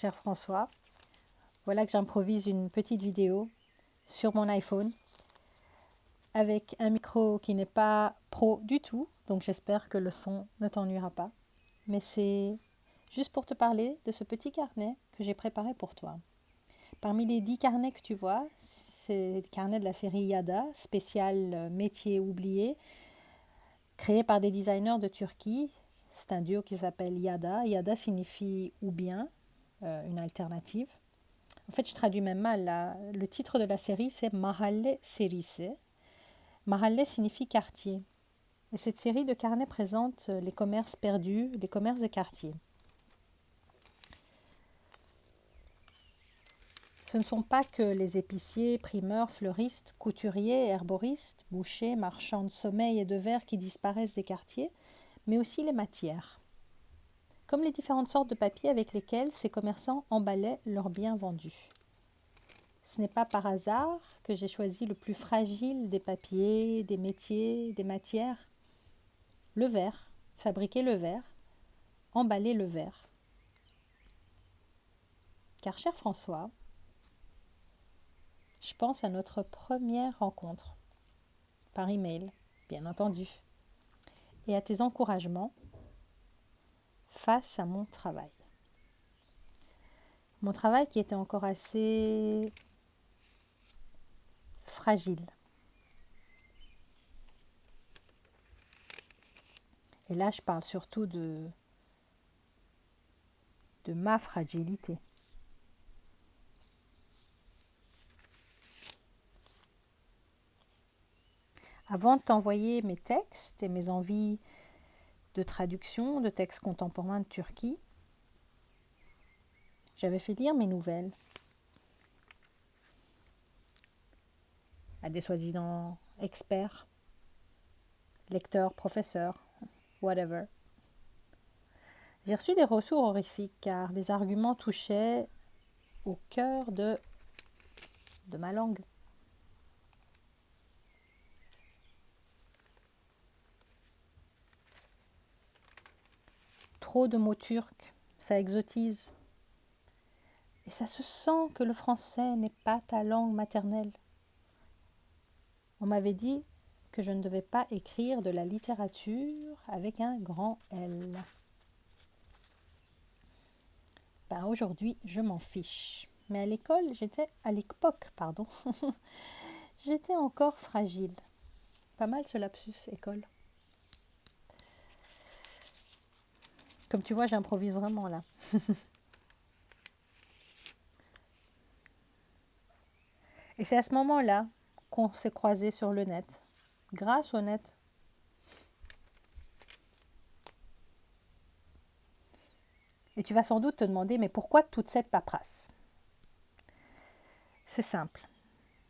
cher François. Voilà que j'improvise une petite vidéo sur mon iPhone avec un micro qui n'est pas pro du tout, donc j'espère que le son ne t'ennuiera pas. Mais c'est juste pour te parler de ce petit carnet que j'ai préparé pour toi. Parmi les 10 carnets que tu vois, c'est des carnets de la série Yada, spécial métier oublié, créé par des designers de Turquie. C'est un duo qui s'appelle Yada. Yada signifie ou bien, une alternative. En fait, je traduis même mal. Le titre de la série, c'est Mahalle Serisi. Mahalle signifie quartier. Et cette série de carnets présente les commerces perdus, les commerces des quartiers. Ce ne sont pas que les épiciers, primeurs, fleuristes, couturiers, herboristes, bouchers, marchands de sommeil et de verre qui disparaissent des quartiers, mais aussi les matières. Comme les différentes sortes de papier avec lesquels ces commerçants emballaient leurs biens vendus. Ce n'est pas par hasard que j'ai choisi le plus fragile des papiers, des métiers, des matières. Le verre, fabriquer le verre, emballer le verre. Car, cher François, je pense à notre première rencontre, par email, bien entendu, et à tes encouragements face à mon travail. Mon travail qui était encore assez fragile. Et là, je parle surtout de ma fragilité. Avant de t'envoyer mes textes et mes envies de traduction de textes contemporains de Turquie, j'avais fait lire mes nouvelles à des soi-disant experts, lecteurs, professeurs, whatever. J'ai reçu des retours horrifiques car les arguments touchaient au cœur de ma langue. Trop de mots turcs, ça exotise. Et ça se sent que le français n'est pas ta langue maternelle. On m'avait dit que je ne devais pas écrire de la littérature avec un grand L. Ben aujourd'hui, je m'en fiche. Mais à l'époque, j'étais encore fragile. Pas mal ce lapsus, école. Comme tu vois, j'improvise vraiment là. Et c'est à ce moment-là qu'on s'est croisés sur le net. Grâce au net. Et tu vas sans doute te demander, mais pourquoi toute cette paperasse ? C'est simple.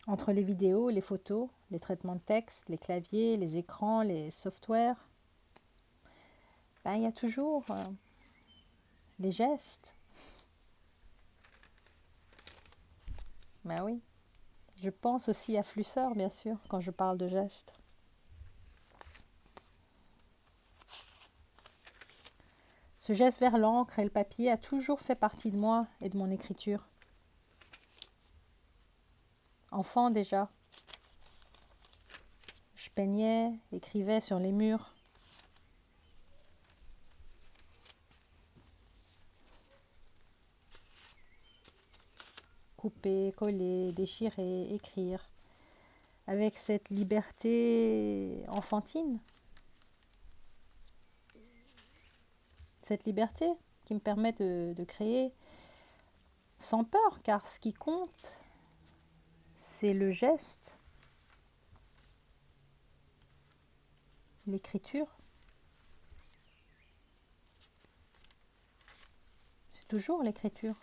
Entre les vidéos, les photos, les traitements de texte, les claviers, les écrans, les softwares, ben, il y a toujours les gestes. Ben oui. Je pense aussi à Flusseur, bien sûr, quand je parle de gestes. Ce geste vers l'encre et le papier a toujours fait partie de moi et de mon écriture. Enfant déjà, je peignais, écrivais sur les murs. Couper, coller, déchirer, écrire. Avec cette liberté enfantine. Cette liberté qui me permet de créer sans peur, car ce qui compte, c'est le geste, l'écriture. C'est toujours l'écriture.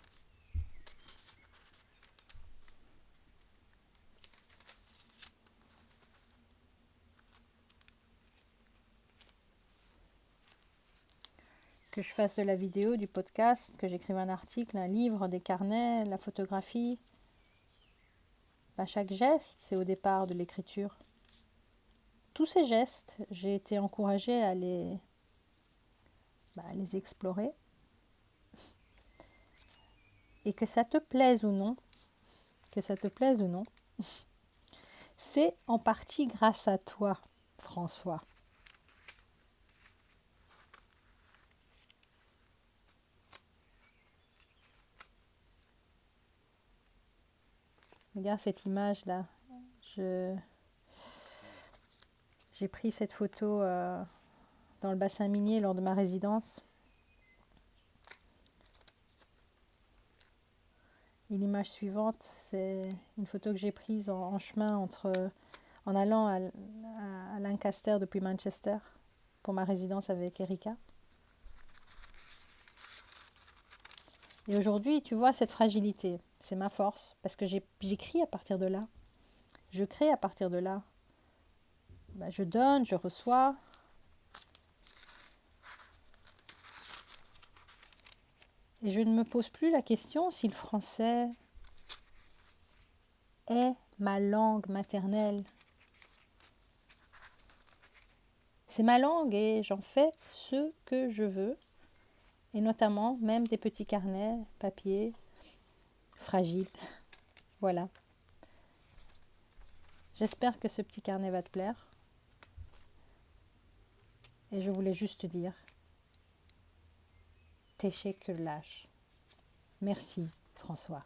Que je fasse de la vidéo, du podcast, que j'écrive un article, un livre, des carnets, la photographie. Ben, chaque geste, c'est au départ de l'écriture. Tous ces gestes, j'ai été encouragée à les explorer. Et que ça te plaise ou non, c'est en partie grâce à toi, François. Regarde cette image-là. J'ai pris cette photo dans le bassin minier lors de ma résidence. Et l'image suivante, c'est une photo que j'ai prise en chemin en allant à Lancaster depuis Manchester pour ma résidence avec Erika. Et aujourd'hui, tu vois cette fragilité, c'est ma force, parce que j'écris à partir de là. Je crée à partir de là. Je donne, je reçois. Et je ne me pose plus la question si le français est ma langue maternelle. C'est ma langue et j'en fais ce que je veux. Et notamment même des petits carnets, papier, fragiles. Voilà. J'espère que ce petit carnet va te plaire. Et je voulais juste te dire, teşekkürler. Merci François.